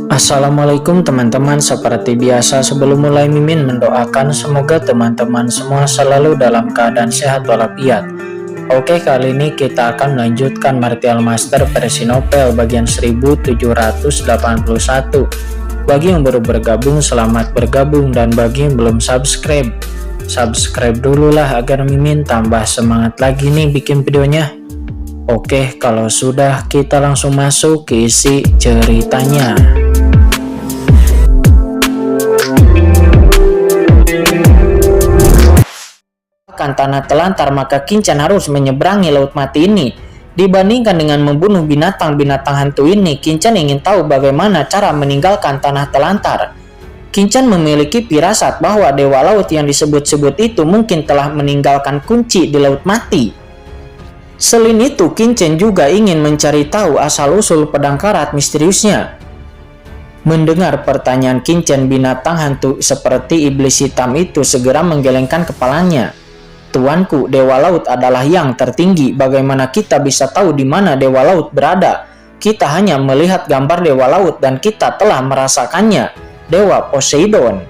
Assalamualaikum teman-teman, seperti biasa sebelum mulai Mimin mendoakan semoga teman-teman semua selalu dalam keadaan sehat walafiat. Oke, kali ini kita akan melanjutkan Martial Master versi novel bagian 1781. Bagi yang baru bergabung, selamat bergabung, dan bagi yang belum subscribe dulu lah agar Mimin tambah semangat lagi nih bikin videonya. Oke, kalau sudah kita langsung masuk ke isi ceritanya. Kan tanah telantar, maka Kinchan harus menyeberangi laut mati ini. Dibandingkan dengan membunuh binatang-binatang hantu ini, Kinchan ingin tahu bagaimana cara meninggalkan tanah telantar. Kinchan memiliki firasat bahwa dewa laut yang disebut-sebut itu mungkin telah meninggalkan kunci di laut mati. Selain itu, Kinchan juga ingin mencari tahu asal-usul pedang karat misteriusnya. Mendengar pertanyaan Kinchan, binatang hantu seperti iblis hitam itu segera menggelengkan kepalanya. Tuanku, dewa laut adalah yang tertinggi. Bagaimana kita bisa tahu di mana dewa laut berada? Kita hanya melihat gambar dewa laut dan kita telah merasakannya. Dewa Poseidon.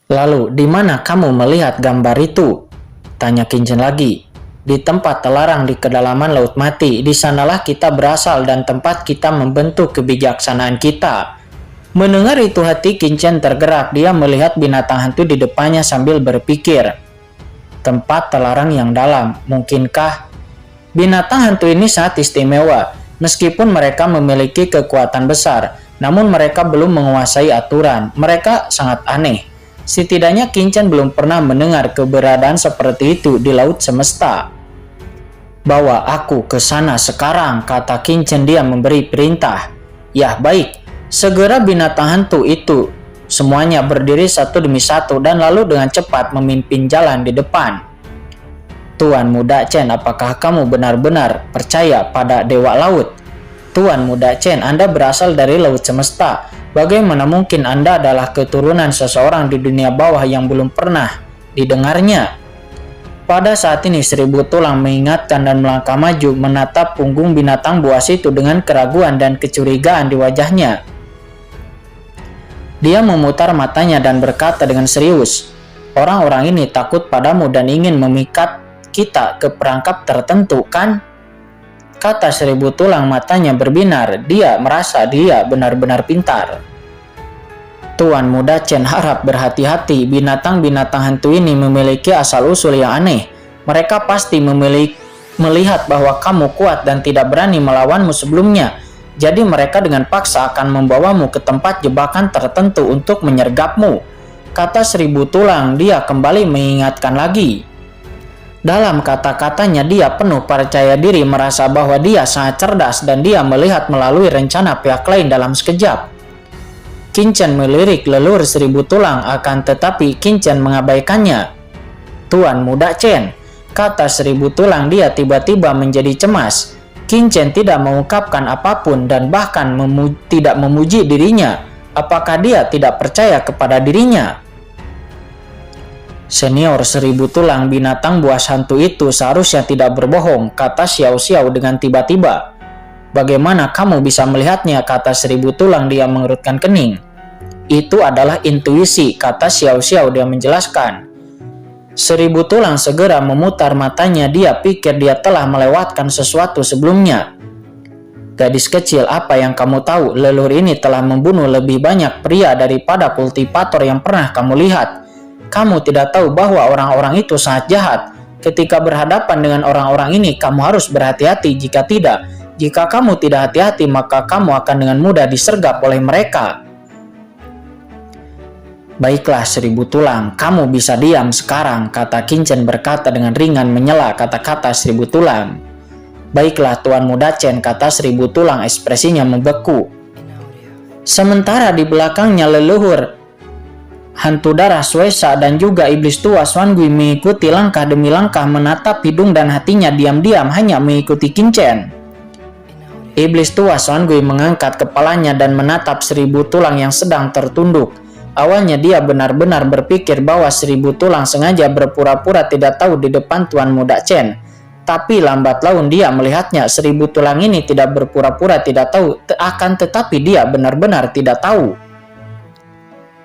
Lalu, di mana kamu melihat gambar itu? Tanya Kinchan lagi. Di tempat terlarang di kedalaman laut mati. Di sanalah kita berasal dan tempat kita membentuk kebijaksanaan kita. Mendengar itu hati Kinchan tergerak. Dia melihat binatang hantu di depannya sambil berpikir. Tempat terlarang yang dalam. Mungkinkah? Binatang hantu ini sangat istimewa. Meskipun mereka memiliki kekuatan besar, namun mereka belum menguasai aturan. Mereka sangat aneh. Setidaknya Kinchan belum pernah mendengar keberadaan seperti itu di laut semesta. Bawa aku ke sana sekarang, kata Kinchan. Dia memberi perintah. Ya baik, segera binatang hantu itu semuanya berdiri satu demi satu dan lalu dengan cepat memimpin jalan di depan. Tuan Muda Chen, apakah kamu benar-benar percaya pada dewa laut? Tuan Muda Chen, Anda berasal dari laut semesta. Bagaimana mungkin Anda adalah keturunan seseorang di dunia bawah yang belum pernah didengarnya? Pada saat ini Seribu Tulang mengingatkan dan melangkah maju menatap punggung binatang buas itu dengan keraguan dan kecurigaan di wajahnya. Dia memutar matanya dan berkata dengan serius, orang-orang ini takut padamu dan ingin memikat kita ke perangkap tertentu, kan? Kata Seribu Tulang, matanya berbinar. Dia merasa dia benar-benar pintar. Tuan Muda Chen harap berhati-hati. Binatang-binatang hantu ini memiliki asal-usul yang aneh. Mereka pasti melihat bahwa kamu kuat dan tidak berani melawanmu sebelumnya. Jadi mereka dengan paksa akan membawamu ke tempat jebakan tertentu untuk menyergapmu. Kata Seribu Tulang. Dia kembali mengingatkan lagi. Dalam kata-katanya dia penuh percaya diri, merasa bahwa dia sangat cerdas dan dia melihat melalui rencana pihak lain dalam sekejap. Kinchan melirik leluhur Seribu Tulang, akan tetapi Kinchan mengabaikannya. Tuan Muda Chen, kata Seribu Tulang. Dia tiba-tiba menjadi cemas. Kinchan tidak mengungkapkan apapun dan bahkan tidak memuji dirinya. Apakah dia tidak percaya kepada dirinya? Senior Seribu Tulang, binatang buas hantu itu seharusnya tidak berbohong, kata Xiao Xiao dengan tiba-tiba. Bagaimana kamu bisa melihatnya, kata Seribu Tulang. Dia mengerutkan kening. Itu adalah intuisi, kata Xiao Xiao. Dia menjelaskan. Seribu Tulang segera memutar matanya. Dia pikir dia telah melewatkan sesuatu sebelumnya. Gadis kecil, apa yang kamu tahu? Leluhur ini telah membunuh lebih banyak pria daripada kultivator yang pernah kamu lihat. Kamu tidak tahu bahwa orang-orang itu sangat jahat. Ketika berhadapan dengan orang-orang ini, kamu harus berhati-hati. Jika tidak, jika kamu tidak hati-hati, maka kamu akan dengan mudah disergap oleh mereka. Baiklah Seribu Tulang, kamu bisa diam sekarang, kata Kinchan berkata dengan ringan menyela kata-kata Seribu Tulang. Baiklah Tuan Muda Chen, kata Seribu Tulang, ekspresinya membeku. Sementara di belakangnya leluhur hantu darah Suesa dan juga iblis tua Xuangui mengikuti langkah demi langkah, menatap hidung dan hatinya diam-diam hanya mengikuti Kinchan. Iblis tua Xuangui mengangkat kepalanya dan menatap Seribu Tulang yang sedang tertunduk. Awalnya dia benar-benar berpikir bahwa Seribu Tulang sengaja berpura-pura tidak tahu di depan Tuan Muda Chen. Tapi lambat laun dia melihatnya 1000 tulang ini tidak berpura-pura tidak tahu, akan tetapi dia benar-benar tidak tahu.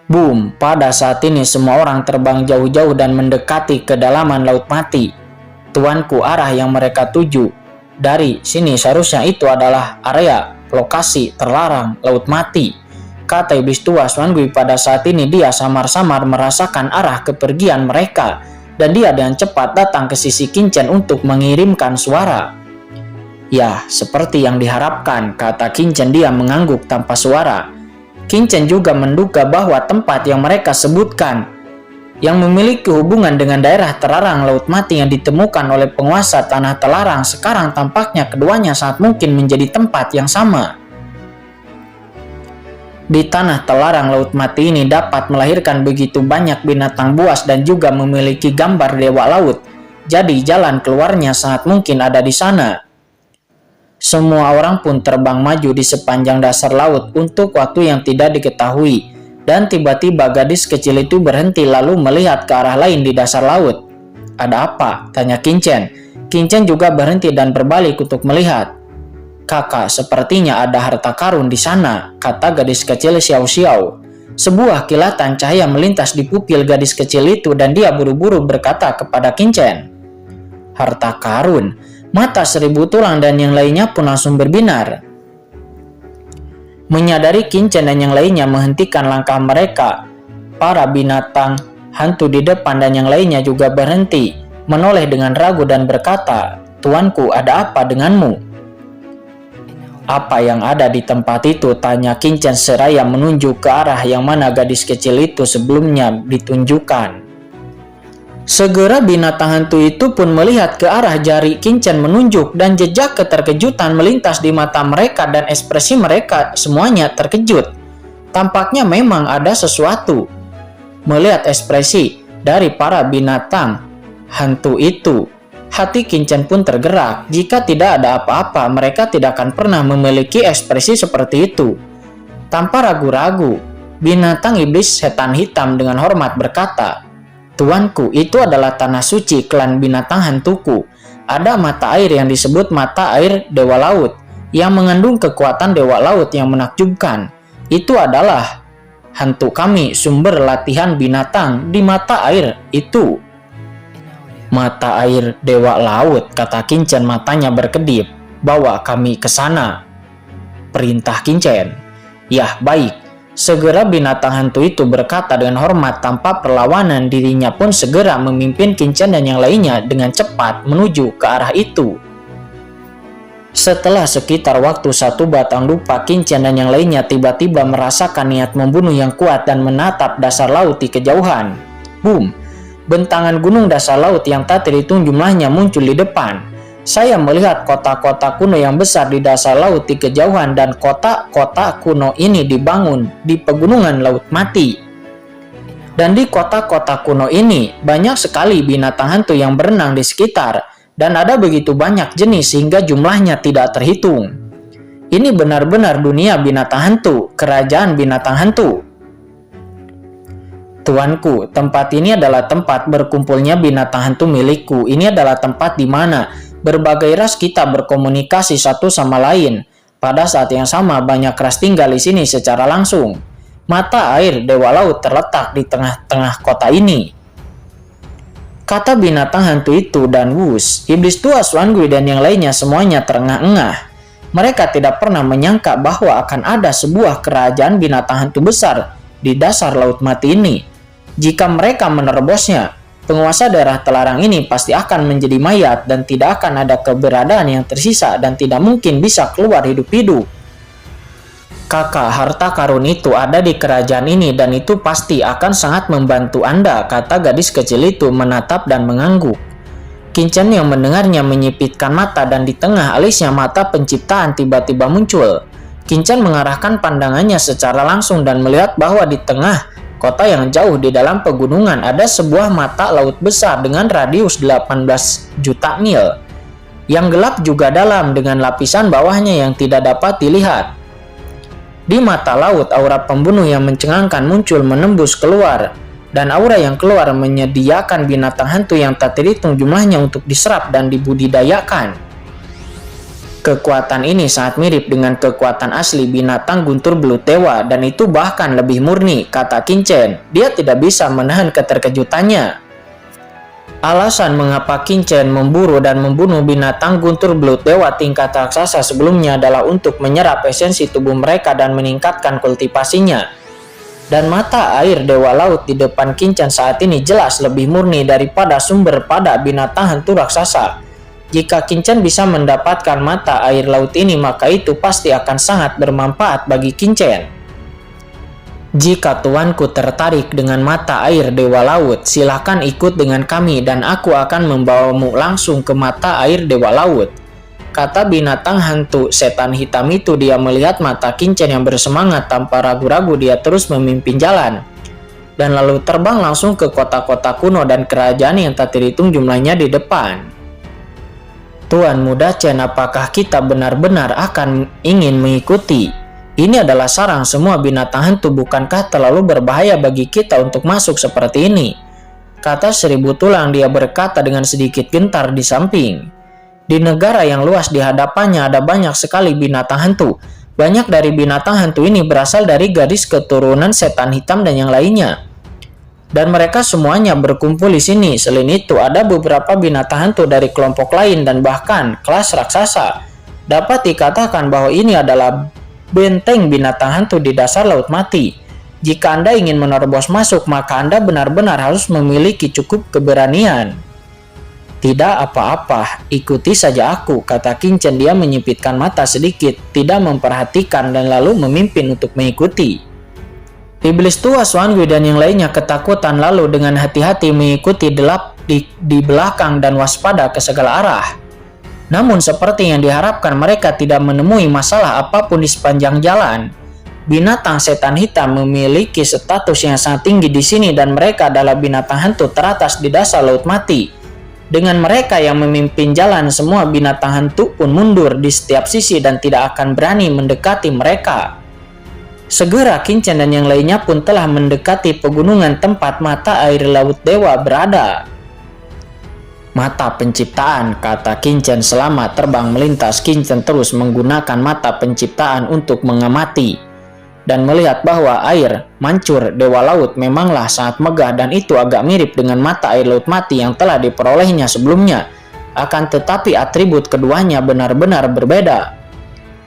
Boom, pada saat ini semua orang terbang jauh-jauh dan mendekati kedalaman Laut Mati. Tuanku, arah yang mereka tuju dari sini seharusnya itu adalah area lokasi terlarang Laut Mati, kata iblis tua Xuan Gui. Pada saat ini dia samar-samar merasakan arah kepergian mereka, dan dia dengan cepat datang ke sisi Qin Chen untuk mengirimkan suara. Ya, seperti yang diharapkan, kata Qin Chen. Dia mengangguk tanpa suara. Qin Chen juga menduga bahwa tempat yang mereka sebutkan yang memiliki hubungan dengan daerah terlarang Laut Mati yang ditemukan oleh penguasa tanah terlarang, sekarang tampaknya keduanya sangat mungkin menjadi tempat yang sama. Di tanah terlarang Laut Mati ini dapat melahirkan begitu banyak binatang buas dan juga memiliki gambar dewa laut. Jadi jalan keluarnya sangat mungkin ada di sana. Semua orang pun terbang maju di sepanjang dasar laut untuk waktu yang tidak diketahui. Dan tiba-tiba gadis kecil itu berhenti lalu melihat ke arah lain di dasar laut. "Ada apa?" tanya Qin Chen. Qin Chen juga berhenti dan berbalik untuk melihat. "Kakak, sepertinya ada harta karun di sana," kata gadis kecil Xiao Xiao. Sebuah kilatan cahaya melintas di pupil gadis kecil itu dan dia buru-buru berkata kepada Qin Chen, "Harta karun?" Mata 1000 tulang dan yang lainnya pun langsung berbinar. Menyadari Qin Chen dan yang lainnya menghentikan langkah mereka, para binatang hantu di depan dan yang lainnya juga berhenti, menoleh dengan ragu dan berkata, "Tuanku, ada apa denganmu?" "Apa yang ada di tempat itu?" tanya Qin Chen seraya menunjuk ke arah yang mana gadis kecil itu sebelumnya ditunjukkan. Segera binatang hantu itu pun melihat ke arah jari Qin Chen menunjuk dan jejak keterkejutan melintas di mata mereka dan ekspresi mereka semuanya terkejut. Tampaknya memang ada sesuatu. Melihat ekspresi dari para binatang hantu itu, hati Qin Chen pun tergerak. Jika tidak ada apa-apa, mereka tidak akan pernah memiliki ekspresi seperti itu. Tanpa ragu-ragu, binatang iblis setan hitam dengan hormat berkata, "Tuanku, itu adalah tanah suci klan binatang hantuku. Ada mata air yang disebut mata air Dewa Laut, yang mengandung kekuatan Dewa Laut yang menakjubkan. Itu adalah hantu kami, sumber latihan binatang di mata air itu." "Mata air Dewa Laut," kata Qin Chen, matanya berkedip. "Bawa kami ke sana," perintah Qin Chen. "Yah, baik." Segera binatang hantu itu berkata dengan hormat tanpa perlawanan. Dirinya pun segera memimpin Qin Chen dan yang lainnya dengan cepat menuju ke arah itu. Setelah sekitar waktu 1 batang lupa, Qin Chen dan yang lainnya tiba-tiba merasakan niat membunuh yang kuat dan menatap dasar laut di kejauhan. Boom! Bentangan gunung dasar laut yang tak terhitung jumlahnya muncul di depan. Saya melihat kota-kota kuno yang besar di dasar laut di kejauhan, dan kota-kota kuno ini dibangun di pegunungan Laut Mati. Dan di kota-kota kuno ini banyak sekali binatang hantu yang berenang di sekitar, dan ada begitu banyak jenis sehingga jumlahnya tidak terhitung. Ini benar-benar dunia binatang hantu, kerajaan binatang hantu. "Tuanku, tempat ini adalah tempat berkumpulnya binatang hantu milikku. Ini adalah tempat di mana berbagai ras kita berkomunikasi satu sama lain. Pada saat yang sama banyak ras tinggal di sini secara langsung. Mata air Dewa Laut terletak di tengah-tengah kota ini," kata binatang hantu itu, dan wus, iblis tua Xuan Gui dan yang lainnya semuanya terengah-engah. Mereka tidak pernah menyangka bahwa akan ada sebuah kerajaan binatang hantu besar di dasar Laut Mati ini. Jika mereka menerobosnya, penguasa daerah terlarang ini pasti akan menjadi mayat dan tidak akan ada keberadaan yang tersisa dan tidak mungkin bisa keluar hidup-hidup. "Kakak, harta karun itu ada di kerajaan ini dan itu pasti akan sangat membantu Anda," kata gadis kecil itu menatap dan mengangguk. Qin Chen yang mendengarnya menyipitkan mata dan di tengah alisnya mata penciptaan tiba-tiba muncul. Qin Chen mengarahkan pandangannya secara langsung dan melihat bahwa di tengah kota yang jauh di dalam pegunungan ada sebuah mata laut besar dengan radius 18 juta mil. Yang gelap juga dalam dengan lapisan bawahnya yang tidak dapat dilihat. Di mata laut, aura pembunuh yang mencengangkan muncul menembus keluar. dan aura yang keluar menyediakan binatang hantu yang tak terhitung jumlahnya untuk diserap dan dibudidayakan. Kekuatan ini sangat mirip dengan kekuatan asli binatang guntur belut dewa, dan itu bahkan lebih murni, kata Qinchen. Dia tidak bisa menahan keterkejutannya. Alasan mengapa Qinchen memburu dan membunuh binatang guntur belut dewa tingkat raksasa sebelumnya adalah untuk menyerap esensi tubuh mereka dan meningkatkan kultivasinya. Dan mata air dewa laut di depan Qinchen saat ini jelas lebih murni daripada sumber pada binatang hantu raksasa. Jika Qinchen bisa mendapatkan mata air laut ini, maka itu pasti akan sangat bermanfaat bagi Qinchen. Jika tuanku tertarik dengan mata air dewa laut, silahkan ikut dengan kami dan aku akan membawamu langsung ke mata air dewa laut, kata binatang hantu setan hitam itu. Dia melihat mata Qinchen yang bersemangat. Tanpa ragu-ragu dia terus memimpin jalan dan lalu terbang langsung ke kota-kota kuno dan kerajaan yang tak terhitung jumlahnya di depan. Tuan Muda Chen, apakah kita benar-benar akan ingin mengikuti? Ini adalah sarang semua binatang hantu, bukankah terlalu berbahaya bagi kita untuk masuk seperti ini? Kata Seribu Tulang. Dia berkata dengan sedikit gentar di samping. Di negara yang luas di hadapannya ada banyak sekali binatang hantu. Banyak dari binatang hantu ini berasal dari garis keturunan setan hitam dan yang lainnya. Dan mereka semuanya berkumpul di sini. Selain itu, ada beberapa binatang hantu dari kelompok lain dan bahkan kelas raksasa. Dapat dikatakan bahwa ini adalah benteng binatang hantu di dasar Laut Mati. Jika Anda ingin menerobos masuk, maka Anda benar-benar harus memiliki cukup keberanian. Tidak apa-apa, ikuti saja aku, kata Qinchen. Dia menyipitkan mata sedikit, tidak memperhatikan dan lalu memimpin untuk mengikuti. Iblis tua Xuangui dan yang lainnya ketakutan lalu dengan hati-hati mengikuti di belakang dan waspada ke segala arah. Namun seperti yang diharapkan, mereka tidak menemui masalah apapun di sepanjang jalan. Binatang setan hitam memiliki status yang sangat tinggi di sini dan mereka adalah binatang hantu teratas di dasar Laut Mati. Dengan mereka yang memimpin jalan, semua binatang hantu pun mundur di setiap sisi dan tidak akan berani mendekati mereka. Segera Qinchen dan yang lainnya pun telah mendekati pegunungan tempat mata air laut dewa berada. Mata penciptaan, kata Qinchen. Selama terbang melintas, Qinchen terus menggunakan mata penciptaan untuk mengamati dan melihat bahwa air mancur dewa laut memanglah sangat megah, dan itu agak mirip dengan mata air laut mati yang telah diperolehnya sebelumnya. Akan tetapi atribut keduanya benar-benar berbeda.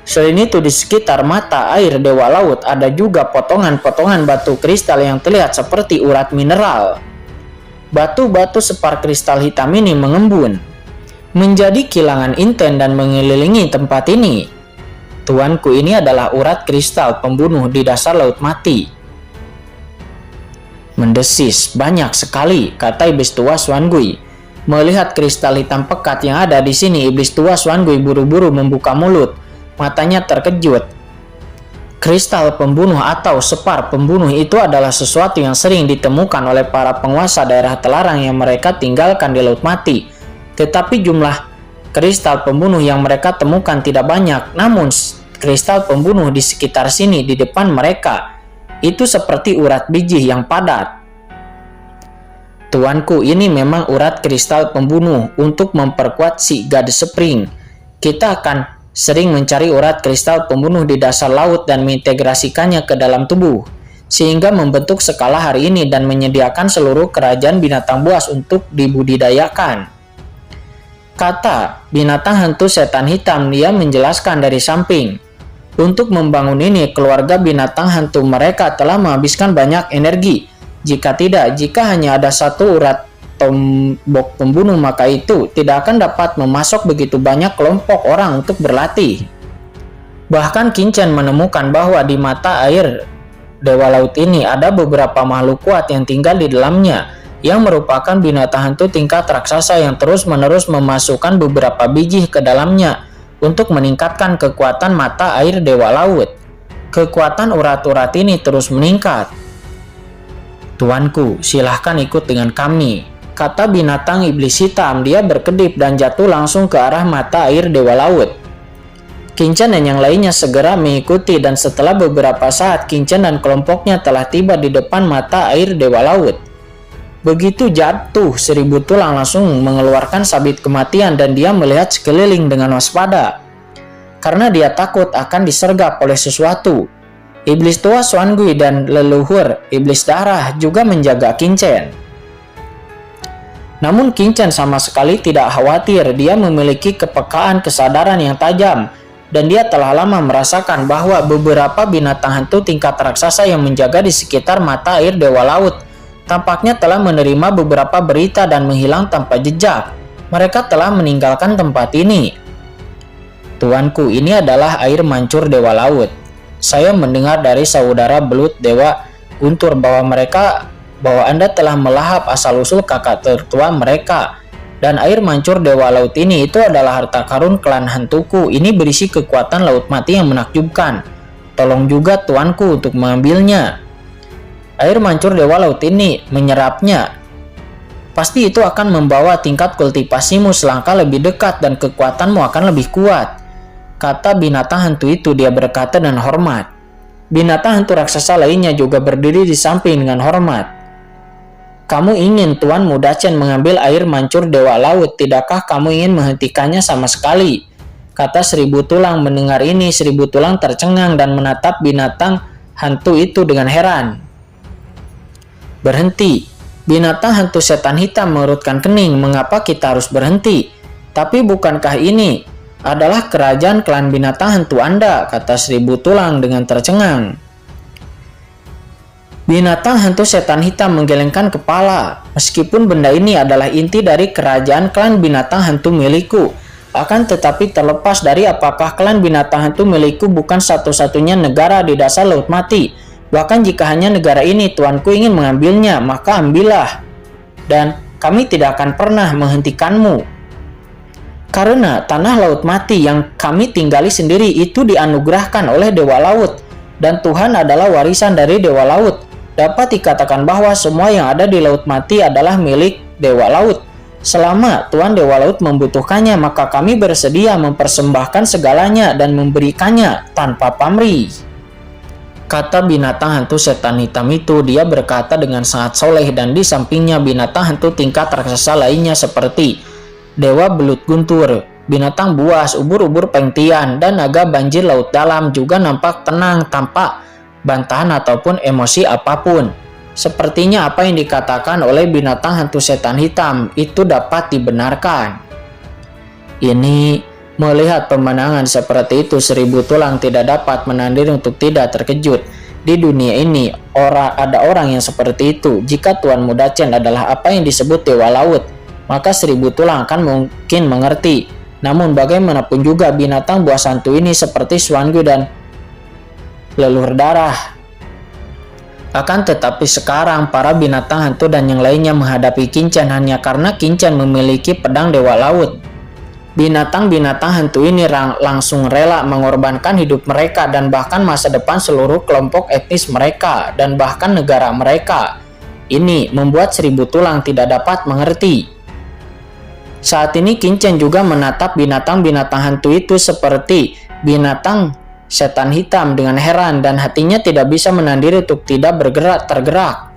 Selain itu, di sekitar mata air dewa laut ada juga potongan-potongan batu kristal yang terlihat seperti urat mineral. Batu-batu separ kristal hitam ini mengembun menjadi kilangan inten dan mengelilingi tempat ini. Tuanku, ini adalah urat kristal pembunuh di dasar Laut Mati. Mendesis, banyak sekali, kata iblis tua Xuangui. Melihat kristal hitam pekat yang ada di sini, iblis tua Xuangui buru-buru membuka mulut. Matanya terkejut. Kristal pembunuh atau separ pembunuh itu adalah sesuatu yang sering ditemukan oleh para penguasa daerah terlarang yang mereka tinggalkan di Laut Mati. Tetapi jumlah kristal pembunuh yang mereka temukan tidak banyak. Namun kristal pembunuh di sekitar sini di depan mereka itu seperti urat biji yang padat. Tuanku, ini memang urat kristal pembunuh untuk memperkuat si God Spring. Kita akan sering mencari urat kristal pembunuh di dasar laut dan mengintegrasikannya ke dalam tubuh, sehingga membentuk skala hari ini dan menyediakan seluruh kerajaan binatang buas untuk dibudidayakan, kata binatang hantu setan hitam. Dia menjelaskan dari samping. Untuk membangun ini, keluarga binatang hantu mereka telah menghabiskan banyak energi. Jika hanya ada satu urat tombok pembunuh, maka itu tidak akan dapat memasok begitu banyak kelompok orang untuk berlatih. Bahkan Qinchen menemukan bahwa di mata air dewa laut ini ada beberapa makhluk kuat yang tinggal di dalamnya, yang merupakan binatang hantu tingkat raksasa yang terus-menerus memasukkan beberapa biji ke dalamnya untuk meningkatkan kekuatan mata air dewa laut. Kekuatan urat-urat ini terus meningkat. Tuanku, silahkan ikut dengan kami, kata binatang iblis hitam. Dia berkedip dan jatuh langsung ke arah mata air dewa laut. Qinchen dan yang lainnya segera mengikuti, dan setelah beberapa saat Qinchen dan kelompoknya telah tiba di depan mata air dewa laut. Begitu jatuh, 1000 tulang langsung mengeluarkan sabit kematian dan dia melihat sekeliling dengan waspada. Karena dia takut akan disergap oleh sesuatu. Iblis tua Xuan Gui dan leluhur iblis darah juga menjaga Qin Chen. Namun Qin Chen sama sekali tidak khawatir, dia memiliki kepekaan kesadaran yang tajam. Dan dia telah lama merasakan bahwa beberapa binatang hantu tingkat raksasa yang menjaga di sekitar mata air Dewa Laut tampaknya telah menerima beberapa berita dan menghilang tanpa jejak. Mereka telah meninggalkan tempat ini. Tuanku, ini adalah air mancur Dewa Laut. Saya mendengar dari saudara belut Dewa Guntur bahwa Anda telah melahap asal-usul kakak tertua mereka. Dan air mancur Dewa Laut ini itu adalah harta karun klan hantuku. Ini berisi kekuatan laut mati yang menakjubkan. Tolong juga tuanku untuk mengambilnya. Air mancur Dewa Laut ini menyerapnya. Pasti itu akan membawa tingkat kultivasimu selangkah lebih dekat dan kekuatanmu akan lebih kuat. Kata binatang hantu itu, dia berkata dengan hormat. Binatang hantu raksasa lainnya juga berdiri di samping dengan hormat. Kamu ingin Tuan Muda Chen mengambil air mancur Dewa Laut, tidakkah kamu ingin menghentikannya sama sekali? Kata 1000 tulang. Mendengar ini, 1000 tulang tercengang dan menatap binatang hantu itu dengan heran. Berhenti. Binatang hantu setan hitam mengerutkan kening. Mengapa kita harus berhenti? Tapi bukankah ini adalah kerajaan klan binatang hantu Anda? Kata 1000 tulang dengan tercengang. Binatang hantu setan hitam menggelengkan kepala. Meskipun benda ini adalah inti dari kerajaan klan binatang hantu milikku, akan tetapi terlepas dari apakah klan binatang hantu milikku bukan satu-satunya negara di dasar laut mati. Bahkan jika hanya negara ini tuanku ingin mengambilnya, maka ambillah. Dan kami tidak akan pernah menghentikanmu. Karena tanah laut mati yang kami tinggali sendiri itu dianugerahkan oleh Dewa Laut. Dan Tuhan adalah warisan dari Dewa Laut. Dapat dikatakan bahwa semua yang ada di laut mati adalah milik Dewa Laut. Selama Tuan Dewa Laut membutuhkannya, maka kami bersedia mempersembahkan segalanya dan memberikannya tanpa pamrih. Kata binatang hantu setan hitam itu, dia berkata dengan sangat soleh, dan di sampingnya binatang hantu tingkat raksasa lainnya seperti Dewa Belut Guntur, binatang buas, ubur-ubur pengtian, dan naga banjir laut dalam juga nampak tenang tanpa bantahan ataupun emosi apapun. Sepertinya apa yang dikatakan oleh binatang hantu setan hitam itu dapat dibenarkan. Melihat pemandangan seperti itu, 1000 tulang tidak dapat menahan diri untuk tidak terkejut. Di dunia ini, ada orang yang seperti itu. Jika Tuan Muda Chen adalah apa yang disebut Dewa Laut, maka 1000 tulang akan mungkin mengerti. Namun bagaimanapun juga binatang buas hantu ini seperti Xuan Gui dan leluhur darah. Akan tetapi sekarang para binatang hantu dan yang lainnya menghadapi Qin Chen hanya karena Qin Chen memiliki pedang Dewa Laut. Binatang-binatang hantu ini langsung rela mengorbankan hidup mereka dan bahkan masa depan seluruh kelompok etnis mereka dan bahkan negara mereka. Ini membuat 1000 tulang tidak dapat mengerti. Saat ini Qin Chen juga menatap binatang-binatang hantu itu seperti binatang setan hitam dengan heran, dan hatinya tidak bisa menahan diri untuk tidak tergerak.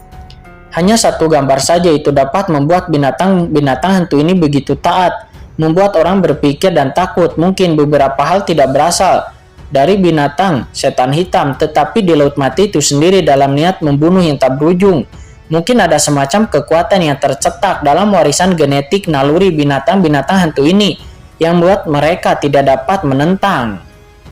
Hanya satu gambar saja itu dapat membuat binatang-binatang hantu ini begitu taat, membuat orang berpikir dan takut. Mungkin beberapa hal tidak berasal dari binatang setan hitam, tetapi di laut mati itu sendiri dalam niat membunuh yang tak berujung. Mungkin ada semacam kekuatan yang tercetak dalam warisan genetik naluri binatang-binatang hantu ini yang membuat mereka tidak dapat menentang.